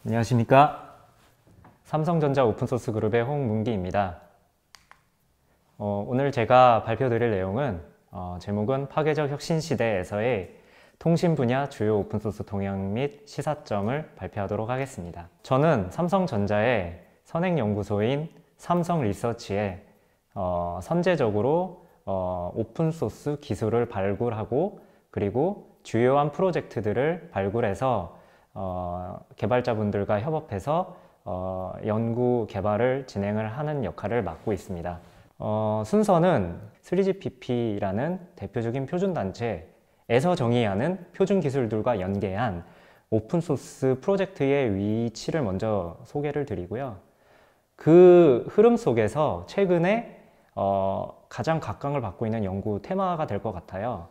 안녕하십니까. 삼성전자 오픈소스 그룹의 홍문기입니다. 오늘 제가 발표드릴 내용은 제목은 파괴적 혁신시대에서의 통신 분야 주요 오픈소스 동향 및 시사점을 발표하도록 하겠습니다. 저는 삼성전자의 선행연구소인 삼성리서치에 선제적으로 오픈소스 기술을 발굴하고 그리고 주요한 프로젝트들을 발굴해서 개발자분들과 협업해서 연구 개발을 진행을 하는 역할을 맡고 있습니다. 순서는 3GPP라는 대표적인 표준단체에서 정의하는 표준 기술들과 연계한 오픈소스 프로젝트의 위치를 먼저 소개를 드리고요. 그 흐름 속에서 최근에 가장 각광을 받고 있는 연구 테마가 될 것 같아요.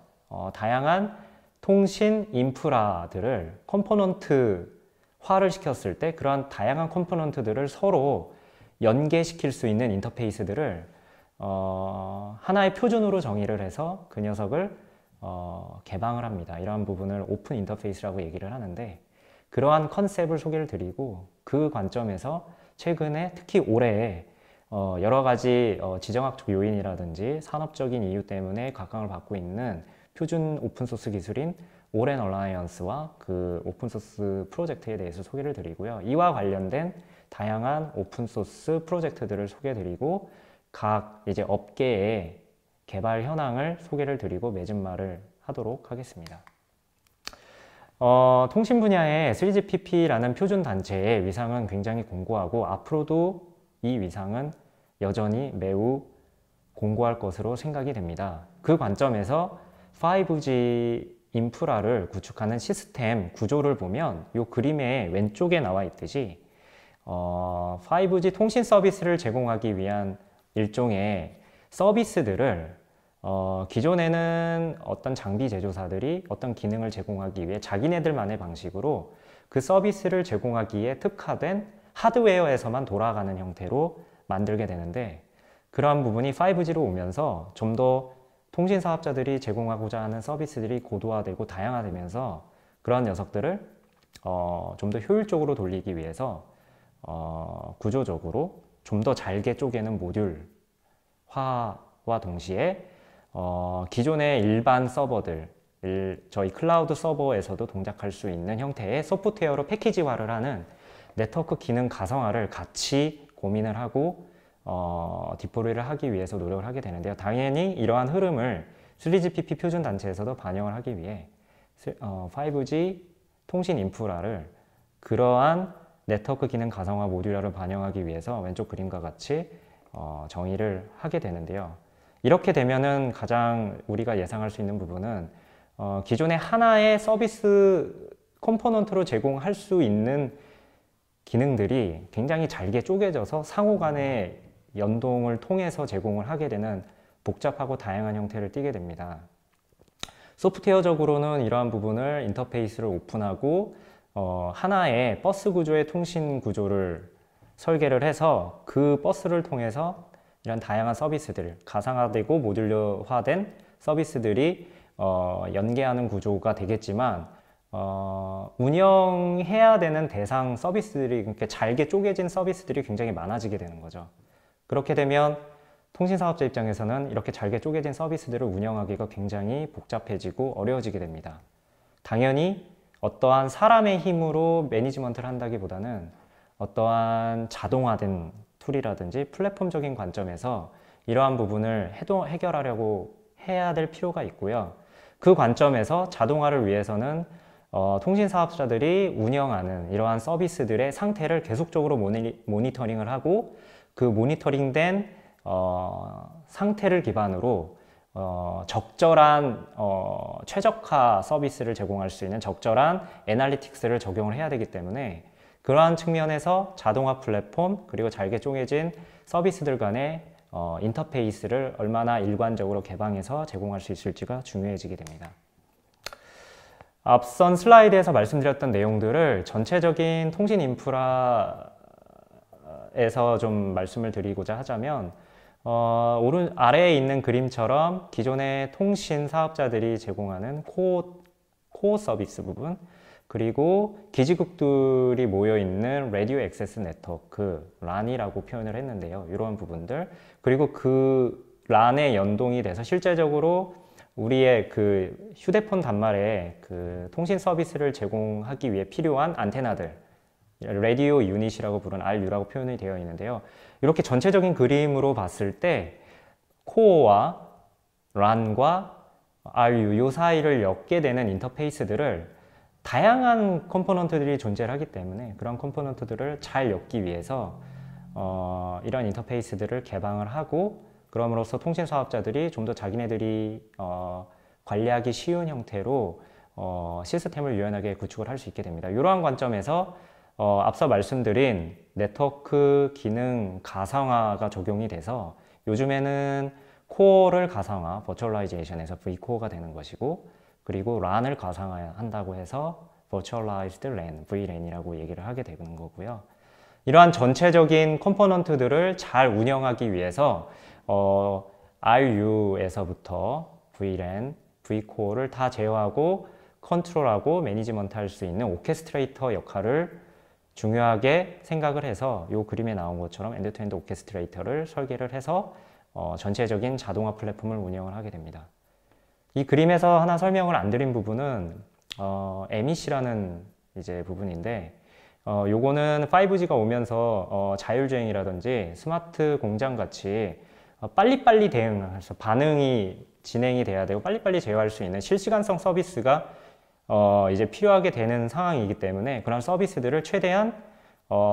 다양한 통신 인프라들을 컴포넌트화를 시켰을 때 그러한 다양한 컴포넌트들을 서로 연계시킬 수 있는 인터페이스들을 하나의 표준으로 정의를 해서 그 녀석을 개방을 합니다. 이러한 부분을 오픈 인터페이스라고 얘기를 하는데, 그러한 컨셉을 소개를 드리고 그 관점에서 최근에 특히 올해 여러 가지 지정학적 요인이라든지 산업적인 이유 때문에 각광을 받고 있는 표준 오픈소스 기술인 오렌 얼라이언스와 그 오픈소스 프로젝트에 대해서 소개를 드리고요. 이와 관련된 다양한 오픈소스 프로젝트들을 소개드리고 각 이제 업계의 개발 현황을 소개를 드리고 맺은말을 하도록 하겠습니다. 통신 분야의 3GPP라는 표준 단체의 위상은 굉장히 공고하고 앞으로도 이 위상은 여전히 매우 공고할 것으로 생각이 됩니다. 그 관점에서 5G 인프라를 구축하는 시스템 구조를 보면 이 그림의 왼쪽에 나와 있듯이 5G 통신 서비스를 제공하기 위한 일종의 서비스들을 기존에는 어떤 장비 제조사들이 어떤 기능을 제공하기 위해 자기네들만의 방식으로 그 서비스를 제공하기에 특화된 하드웨어에서만 돌아가는 형태로 만들게 되는데, 그러한 부분이 5G로 오면서 좀 더 통신 사업자들이 제공하고자 하는 서비스들이 고도화되고 다양화되면서 그런 녀석들을 좀 더 효율적으로 돌리기 위해서 구조적으로 좀 더 잘게 쪼개는 모듈화와 동시에 기존의 일반 서버들, 저희 클라우드 서버에서도 동작할 수 있는 형태의 소프트웨어로 패키지화를 하는 네트워크 기능 가성화를 같이 고민을 하고 디플로이를 하기 위해서 노력을 하게 되는데요. 당연히 이러한 흐름을 3GPP 표준 단체에서도 반영을 하기 위해 5G 통신 인프라를 그러한 네트워크 기능 가성화 모듈화를 반영하기 위해서 왼쪽 그림과 같이 정의를 하게 되는데요. 이렇게 되면은 가장 우리가 예상할 수 있는 부분은 기존의 하나의 서비스 컴포넌트로 제공할 수 있는 기능들이 굉장히 잘게 쪼개져서 상호 간의 연동을 통해서 제공을 하게 되는 복잡하고 다양한 형태를 띠게 됩니다. 소프트웨어적으로는 이러한 부분을 인터페이스를 오픈하고 하나의 버스 구조의 통신 구조를 설계를 해서 그 버스를 통해서 이런 다양한 서비스들, 가상화되고 모듈화된 서비스들이 연계하는 구조가 되겠지만 운영해야 되는 대상 서비스들이 이렇게 잘게 쪼개진 서비스들이 굉장히 많아지게 되는 거죠. 그렇게 되면 통신사업자 입장에서는 이렇게 잘게 쪼개진 서비스들을 운영하기가 굉장히 복잡해지고 어려워지게 됩니다. 당연히 어떠한 사람의 힘으로 매니지먼트를 한다기보다는 어떠한 자동화된 툴이라든지 플랫폼적인 관점에서 이러한 부분을 해결하려고 해야 될 필요가 있고요. 그 관점에서 자동화를 위해서는 통신사업자들이 운영하는 이러한 서비스들의 상태를 계속적으로 모니터링을 하고 그 모니터링된 상태를 기반으로 적절한 최적화 서비스를 제공할 수 있는 적절한 애널리틱스를 적용을 해야 되기 때문에 그러한 측면에서 자동화 플랫폼 그리고 잘게 쪼개진 서비스들 간의 인터페이스를 얼마나 일관적으로 개방해서 제공할 수 있을지가 중요해지게 됩니다. 앞선 슬라이드에서 말씀드렸던 내용들을 전체적인 통신 인프라에서 좀 말씀을 드리고자 하자면 아래에 있는 그림처럼 기존의 통신 사업자들이 제공하는 코어 서비스 부분, 그리고 기지국들이 모여있는 라디오 액세스 네트워크, 란이라고 표현을 했는데요. 이러한 부분들, 그리고 그 란에 연동이 돼서 실제적으로 우리의 그 휴대폰 단말에 그 통신 서비스를 제공하기 위해 필요한 안테나들, 라디오 유닛이라고 부르는 RU라고 표현이 되어 있는데요. 이렇게 전체적인 그림으로 봤을 때 코어와 란과 RU 이 사이를 엮게 되는 인터페이스들을 다양한 컴포넌트들이 존재하기 때문에 그런 컴포넌트들을 잘 엮기 위해서 이런 인터페이스들을 개방을 하고, 그럼으로써 통신 사업자들이 좀 더 자기네들이 관리하기 쉬운 형태로 시스템을 유연하게 구축을 할 수 있게 됩니다. 이러한 관점에서 앞서 말씀드린 네트워크 기능 가상화가 적용이 돼서 요즘에는 코어를 가상화, 버추얼라이제이션에서 V코어가 되는 것이고, 그리고 란을 가상화한다고 해서 Virtualized LAN, VLAN이라고 얘기를 하게 되는 거고요. 이러한 전체적인 컴포넌트들을 잘 운영하기 위해서 RU에서부터 VLAN, V코어를 다 제어하고 컨트롤하고 매니지먼트 할 수 있는 오케스트레이터 역할을 중요하게 생각을 해서 이 그림에 나온 것처럼 엔드투엔드 오케스트레이터를 설계를 해서 전체적인 자동화 플랫폼을 운영을 하게 됩니다. 이 그림에서 하나 설명을 안 드린 부분은 MEC라는 이제 부분인데, 요거는 5G가 오면서 자율주행이라든지 스마트 공장 같이 빨리빨리 대응해서 반응이 진행이 돼야 되고 빨리빨리 제어할 수 있는 실시간성 서비스가 이제 필요하게 되는 상황이기 때문에 그런 서비스들을 최대한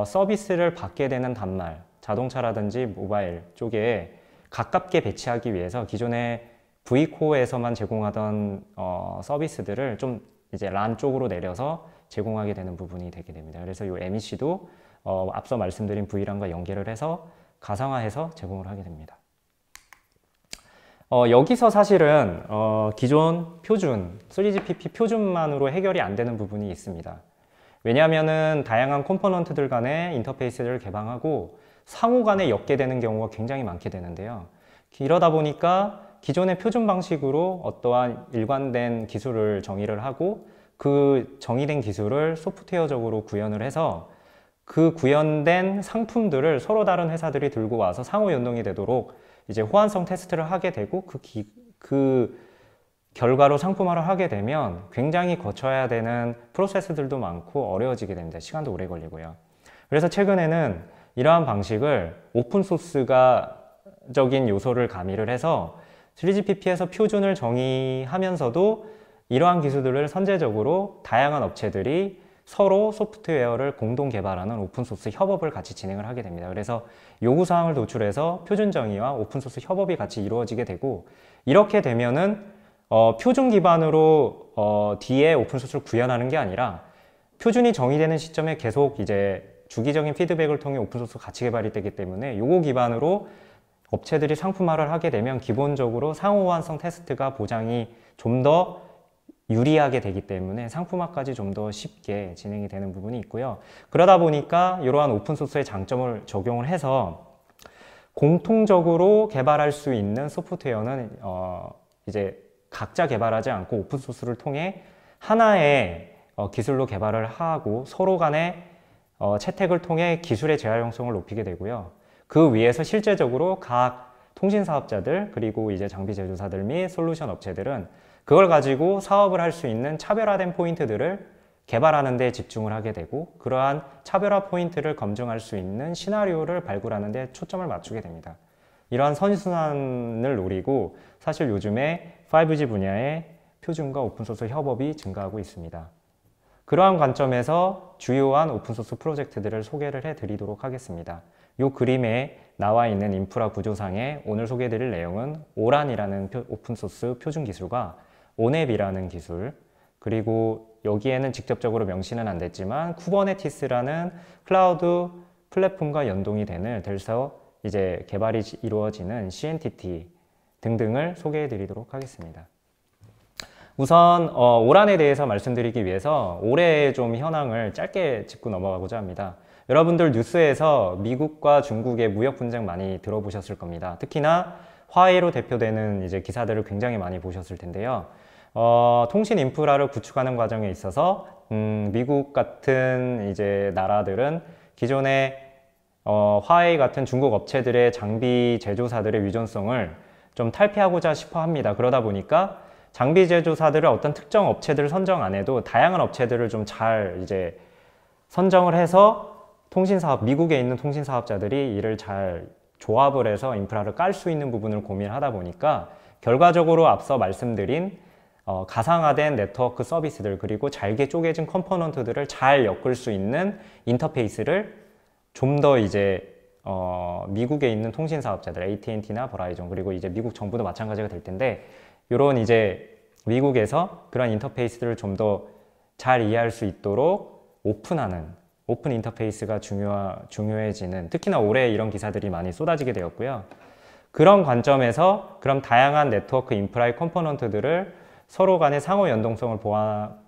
서비스를 받게 되는 단말, 자동차라든지 모바일 쪽에 가깝게 배치하기 위해서 기존의 V코어에서만 제공하던 서비스들을 좀 이제 란 쪽으로 내려서 제공하게 되는 부분이 되게 됩니다. 그래서 이 MEC도 앞서 말씀드린 V란과 연계를 해서 가상화해서 제공을 하게 됩니다. 여기서 사실은 기존 표준, 3GPP 표준만으로 해결이 안 되는 부분이 있습니다. 왜냐하면은 다양한 컴포넌트들 간의 인터페이스를 개방하고 상호 간에 엮게 되는 경우가 굉장히 많게 되는데요. 이러다 보니까 기존의 표준 방식으로 어떠한 일관된 기술을 정의를 하고 그 정의된 기술을 소프트웨어적으로 구현을 해서 그 구현된 상품들을 서로 다른 회사들이 들고 와서 상호 연동이 되도록 이제 호환성 테스트를 하게 되고 그 결과로 상품화를 하게 되면 굉장히 거쳐야 되는 프로세스들도 많고 어려워지게 됩니다. 시간도 오래 걸리고요. 그래서 최근에는 이러한 방식을 오픈소스적인 요소를 가미를 해서 3GPP에서 표준을 정의하면서도 이러한 기술들을 선제적으로 다양한 업체들이 서로 소프트웨어를 공동 개발하는 오픈소스 협업을 같이 진행을 하게 됩니다. 그래서 요구사항을 도출해서 표준 정의와 오픈소스 협업이 같이 이루어지게 되고, 이렇게 되면은 표준 기반으로 뒤에 오픈소스를 구현하는 게 아니라 표준이 정의되는 시점에 계속 이제 주기적인 피드백을 통해 오픈소스 가치 개발이 되기 때문에 요거 기반으로 업체들이 상품화를 하게 되면 기본적으로 상호 호환성 테스트가 보장이 좀 더 유리하게 되기 때문에 상품화까지 좀 더 쉽게 진행이 되는 부분이 있고요. 그러다 보니까 이러한 오픈소스의 장점을 적용을 해서 공통적으로 개발할 수 있는 소프트웨어는 이제 각자 개발하지 않고 오픈소스를 통해 하나의 기술로 개발을 하고 서로 간의 채택을 통해 기술의 재활용성을 높이게 되고요. 그 위에서 실제적으로 각 통신 사업자들 그리고 이제 장비 제조사들 및 솔루션 업체들은 그걸 가지고 사업을 할 수 있는 차별화된 포인트들을 개발하는 데 집중을 하게 되고, 그러한 차별화 포인트를 검증할 수 있는 시나리오를 발굴하는 데 초점을 맞추게 됩니다. 이러한 선순환을 노리고 사실 요즘에 5G 분야의 표준과 오픈소스 협업이 증가하고 있습니다. 그러한 관점에서 주요한 오픈소스 프로젝트들을 소개를 해드리도록 하겠습니다. 이 그림에 나와 있는 인프라 구조상에 오늘 소개해드릴 내용은 오란이라는 오픈소스 표준 기술과 오넵이라는 기술, 그리고 여기에는 직접적으로 명시는 안 됐지만 쿠버네티스라는 클라우드 플랫폼과 연동이 돼서 이제 개발이 이루어지는 CNTT 등등을 소개해 드리도록 하겠습니다. 우선 오란에 대해서 말씀드리기 위해서 올해의 좀 현황을 짧게 짚고 넘어가고자 합니다. 여러분들 뉴스에서 미국과 중국의 무역 분쟁 많이 들어보셨을 겁니다. 특히나 화웨이로 대표되는 이제 기사들을 굉장히 많이 보셨을 텐데요. 통신 인프라를 구축하는 과정에 있어서 미국 같은 이제 나라들은 기존의 화웨이 같은 중국 업체들의 장비 제조사들의 위존성을 좀 탈피하고자 싶어 합니다. 그러다 보니까 장비 제조사들을 어떤 특정 업체들을 선정 안 해도 다양한 업체들을 좀 잘 이제 선정을 해서 미국에 있는 통신 사업자들이 이를 잘 조합을 해서 인프라를 깔 수 있는 부분을 고민하다 보니까 결과적으로 앞서 말씀드린 가상화된 네트워크 서비스들 그리고 잘게 쪼개진 컴포넌트들을 잘 엮을 수 있는 인터페이스를 좀 더 이제 미국에 있는 통신 사업자들 AT&T나 버라이전 그리고 이제 미국 정부도 마찬가지가 될 텐데 이런 이제 미국에서 그런 인터페이스들을 좀 더 잘 이해할 수 있도록 오픈 인터페이스가 중요해지는 특히나 올해 이런 기사들이 많이 쏟아지게 되었고요. 그런 관점에서 그럼 다양한 네트워크 인프라의 컴포넌트들을 서로 간의 상호 연동성을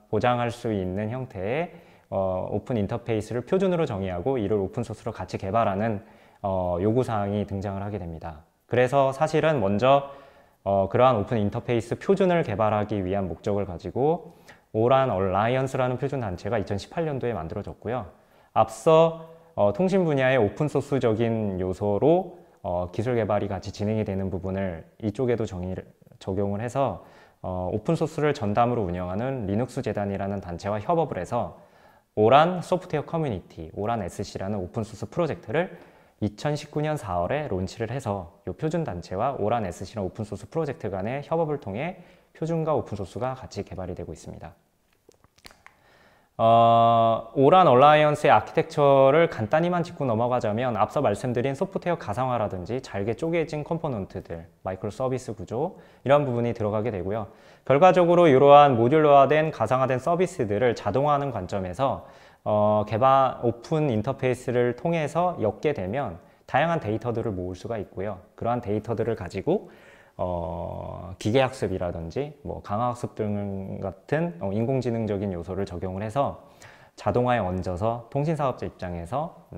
보장할 수 있는 형태의 오픈 인터페이스를 표준으로 정의하고 이를 오픈소스로 같이 개발하는 요구사항이 등장을 하게 됩니다. 그래서 사실은 먼저 그러한 오픈 인터페이스 표준을 개발하기 위한 목적을 가지고 오란 얼라이언스라는 표준 단체가 2018년도에 만들어졌고요. 앞서 통신 분야의 오픈소스적인 요소로 기술 개발이 같이 진행이 되는 부분을 이쪽에도 적용을 해서 오픈소스를 전담으로 운영하는 리눅스 재단이라는 단체와 협업을 해서 오란 소프트웨어 커뮤니티, 오란 SC라는 오픈소스 프로젝트를 2019년 4월에 론치를 해서 이 표준 단체와 오란 SC라는 오픈소스 프로젝트 간의 협업을 통해 표준과 오픈소스가 같이 개발이 되고 있습니다. 오란 얼라이언스의 아키텍처를 간단히만 짚고 넘어가자면 앞서 말씀드린 소프트웨어 가상화라든지 잘게 쪼개진 컴포넌트들, 마이크로 서비스 구조 이런 부분이 들어가게 되고요. 결과적으로 이러한 모듈러화된 가상화된 서비스들을 자동화하는 관점에서 오픈 인터페이스를 통해서 엮게 되면 다양한 데이터들을 모을 수가 있고요. 그러한 데이터들을 가지고 기계학습이라든지 강화학습 등 같은 인공지능적인 요소를 적용을 해서 자동화에 얹어서 통신사업자 입장에서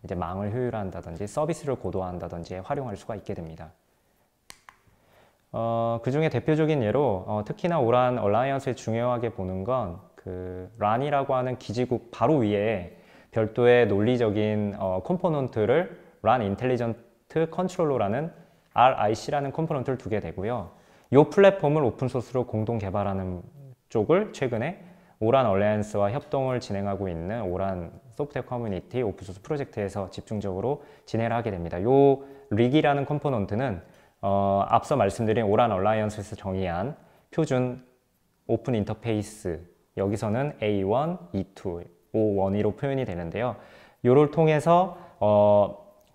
이제 망을 효율화한다든지 서비스를 고도화한다든지 활용할 수가 있게 됩니다. 그 중에 대표적인 예로 특히나 오란 얼라이언스에 중요하게 보는 건 그 란이라고 하는 기지국 바로 위에 별도의 논리적인 컴포넌트를 란 인텔리전트 컨트롤러라는 RIC라는 컴포넌트를 두게 되고요. 이 플랫폼을 오픈소스로 공동 개발하는 쪽을 최근에 오란 얼라이언스와 협동을 진행하고 있는 오란 소프트웨어 커뮤니티 오픈소스 프로젝트에서 집중적으로 진행을 하게 됩니다. 이 릭이라는 컴포넌트는 앞서 말씀드린 오란 얼라이언스에서 정의한 표준 오픈 인터페이스 여기서는 A1, E2, O1, 2로 표현이 되는데요. 이를 통해서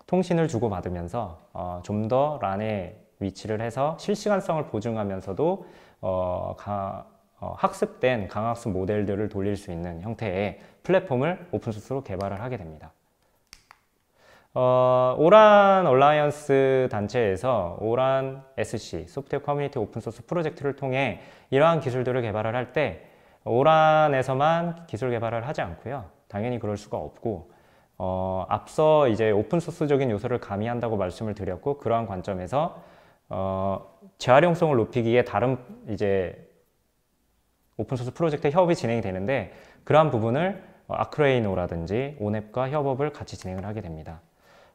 통신을 주고받으면서 좀 더 란에 위치를 해서 실시간성을 보증하면서도 학습된 강학습 모델들을 돌릴 수 있는 형태의 플랫폼을 오픈소스로 개발을 하게 됩니다. 오란 얼라이언스 단체에서 오란 SC, 소프트웨어 커뮤니티 오픈소스 프로젝트를 통해 이러한 기술들을 개발을 할 때 오란에서만 기술 개발을 하지 않고요. 당연히 그럴 수가 없고 앞서 이제 오픈소스적인 요소를 가미한다고 말씀을 드렸고 그러한 관점에서 재활용성을 높이기에 다른 이제 오픈소스 프로젝트 협업이 진행이 되는데 그러한 부분을 아크레이노라든지 오넵과 협업을 같이 진행을 하게 됩니다.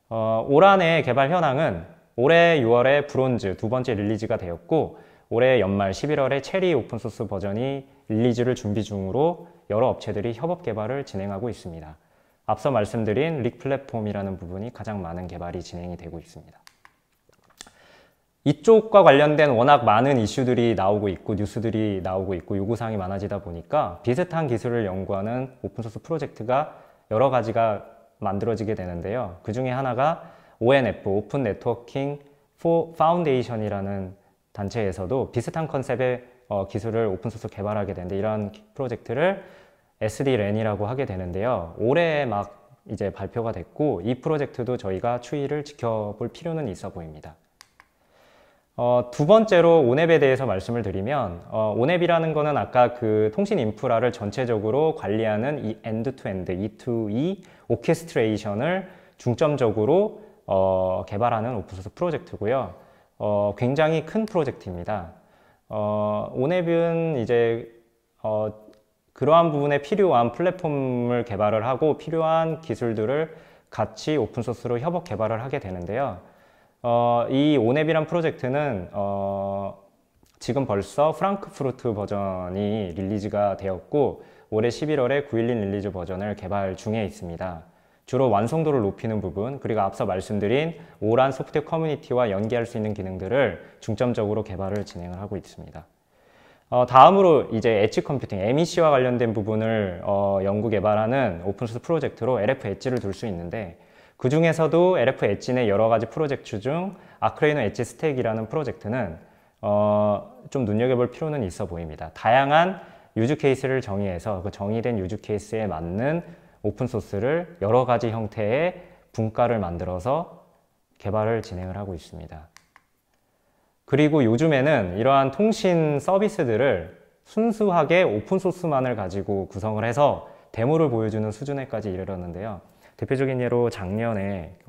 오란의 개발 현황은 올해 6월에 브론즈 두 번째 릴리즈가 되었고 올해 연말 11월에 체리 오픈소스 버전이 릴리즈를 준비 중으로 여러 업체들이 협업 개발을 진행하고 있습니다. 앞서 말씀드린 릭 플랫폼이라는 부분이 가장 많은 개발이 진행이 되고 있습니다. 이쪽과 관련된 워낙 많은 이슈들이 나오고 있고 뉴스들이 나오고 있고 요구사항이 많아지다 보니까 비슷한 기술을 연구하는 오픈소스 프로젝트가 여러 가지가 만들어지게 되는데요. 그 중에 하나가 ONF, 오픈 네트워킹 파운데이션이라는 단체에서도 비슷한 컨셉의 기술을 오픈소스 개발하게 되는데 이러한 프로젝트를 SDLAN이라고 하게 되는데요. 올해 막 이제 발표가 됐고 이 프로젝트도 저희가 추이를 지켜볼 필요는 있어 보입니다. 두 번째로 오넵에 대해서 말씀을 드리면 오넵이라는 거는 아까 그 통신 인프라를 전체적으로 관리하는 이 엔드-투-엔드, E2E 오케스트레이션을 중점적으로 개발하는 오픈소스 프로젝트고요. 굉장히 큰 프로젝트입니다. 온앱은 이제 그러한 부분에 필요한 플랫폼을 개발을 하고 필요한 기술들을 같이 오픈소스로 협업 개발을 하게 되는데요. 이 온앱이란 프로젝트는 지금 벌써 프랑크푸르트 버전이 릴리즈가 되었고 올해 11월에 9.11 릴리즈 버전을 개발 중에 있습니다. 주로 완성도를 높이는 부분, 그리고 앞서 말씀드린 오란 소프트웨어 커뮤니티와 연계할 수 있는 기능들을 중점적으로 개발을 진행을 하고 있습니다. 다음으로 이제 엣지 컴퓨팅, MEC와 관련된 부분을 연구 개발하는 오픈소스 프로젝트로 LF 엣지를 둘 수 있는데 그 중에서도 LF 엣지 내 여러 가지 프로젝트 중 아크레이노 엣지 스택이라는 프로젝트는 좀 눈여겨볼 필요는 있어 보입니다. 다양한 유즈 케이스를 정의해서 그 정의된 유즈 케이스에 맞는 오픈소스를 여러 가지 형태의 분과를 만들어서 개발을 진행을 하고 있습니다. 그리고 요즘에는 이러한 통신 서비스들을 순수하게 오픈소스만을 가지고 구성을 해서 데모를 보여주는 수준에까지 이르렀는데요. 대표적인 예로 작년에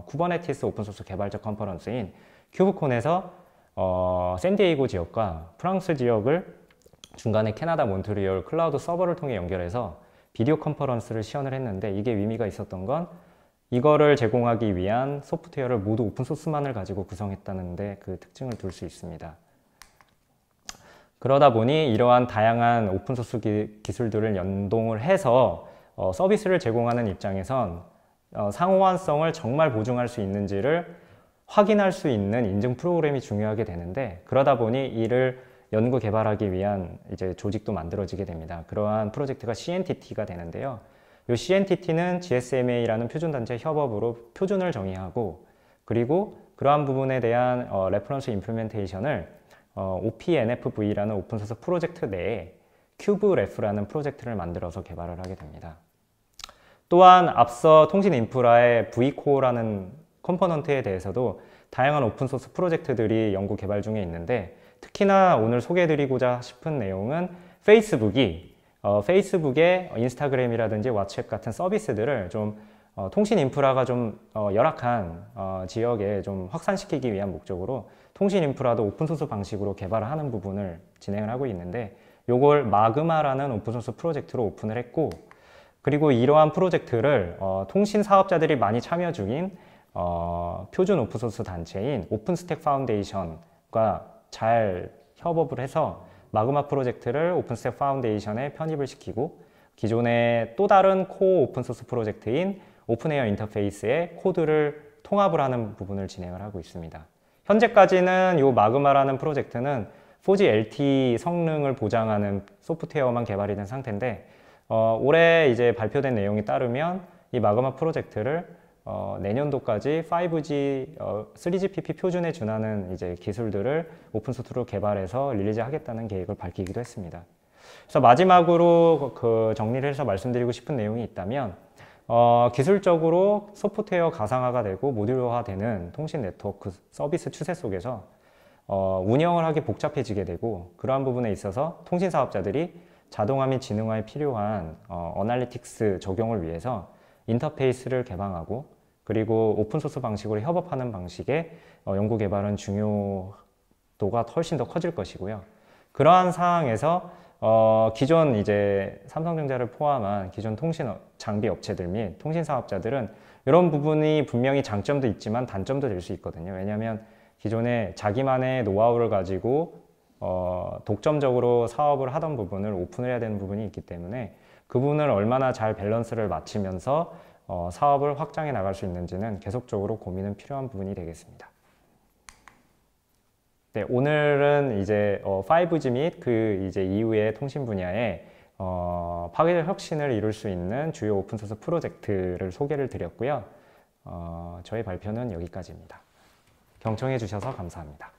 쿠버네티스 오픈소스 개발자 컨퍼런스인 큐브콘에서 샌디에이고 지역과 프랑스 지역을 중간에 캐나다 몬트리올 클라우드 서버를 통해 연결해서 비디오 컨퍼런스를 시연을 했는데 이게 의미가 있었던 건 이거를 제공하기 위한 소프트웨어를 모두 오픈소스만을 가지고 구성했다는 데 그 특징을 둘 수 있습니다. 그러다 보니 이러한 다양한 오픈소스 기술들을 연동을 해서 서비스를 제공하는 입장에선 상호환성을 정말 보증할 수 있는지를 확인할 수 있는 인증 프로그램이 중요하게 되는데 그러다 보니 이를 연구 개발하기 위한 이제 조직도 만들어지게 됩니다. 그러한 프로젝트가 CNTT가 되는데요. 이 CNTT는 GSMA라는 표준단체 협업으로 표준을 정의하고 그리고 그러한 부분에 대한 레퍼런스 임플리멘테이션을 OPNFV라는 오픈소스 프로젝트 내에 큐브레프라는 프로젝트를 만들어서 개발을 하게 됩니다. 또한 앞서 통신 인프라의 V코어라는 컴포넌트에 대해서도 다양한 오픈소스 프로젝트들이 연구 개발 중에 있는데 특히나 오늘 소개해드리고자 싶은 내용은 페이스북의 인스타그램이라든지 왓츠앱 같은 서비스들을 좀 통신 인프라가 좀 열악한 지역에 좀 확산시키기 위한 목적으로 통신 인프라도 오픈소스 방식으로 개발을 하는 부분을 진행을 하고 있는데 요걸 마그마라는 오픈소스 프로젝트로 오픈을 했고 그리고 이러한 프로젝트를 통신 사업자들이 많이 참여 중인 표준 오픈소스 단체인 오픈스택 파운데이션과 잘 협업을 해서 마그마 프로젝트를 오픈스택 파운데이션에 편입을 시키고 기존의 또 다른 코어 오픈소스 프로젝트인 오픈에어 인터페이스의 코드를 통합을 하는 부분을 진행을 하고 있습니다. 현재까지는 이 마그마라는 프로젝트는 4G LTE 성능을 보장하는 소프트웨어만 개발이 된 상태인데 올해 이제 발표된 내용에 따르면 이 마그마 프로젝트를 내년도까지 5G, 3GPP 표준에 준하는 이제 기술들을 오픈소스로 개발해서 릴리즈하겠다는 계획을 밝히기도 했습니다. 그래서 마지막으로 그 정리를 해서 말씀드리고 싶은 내용이 있다면 기술적으로 소프트웨어 가상화가 되고 모듈화되는 통신 네트워크 서비스 추세 속에서 운영을 하기 복잡해지게 되고 그러한 부분에 있어서 통신 사업자들이 자동화 및 지능화에 필요한 어널리틱스 적용을 위해서 인터페이스를 개방하고 그리고 오픈소스 방식으로 협업하는 방식의 연구 개발은 중요도가 훨씬 더 커질 것이고요. 그러한 상황에서 기존 이제 삼성전자를 포함한 기존 통신 장비 업체들 및 통신 사업자들은 이런 부분이 분명히 장점도 있지만 단점도 될 수 있거든요. 왜냐하면 기존에 자기만의 노하우를 가지고 독점적으로 사업을 하던 부분을 오픈을 해야 되는 부분이 있기 때문에 그 부분을 얼마나 잘 밸런스를 맞추면서 사업을 확장해 나갈 수 있는지는 계속적으로 고민은 필요한 부분이 되겠습니다. 네, 오늘은 이제 5G 및 그 이제 이후의 통신 분야에 파괴적 혁신을 이룰 수 있는 주요 오픈소스 프로젝트를 소개를 드렸고요. 저희 발표는 여기까지입니다. 경청해 주셔서 감사합니다.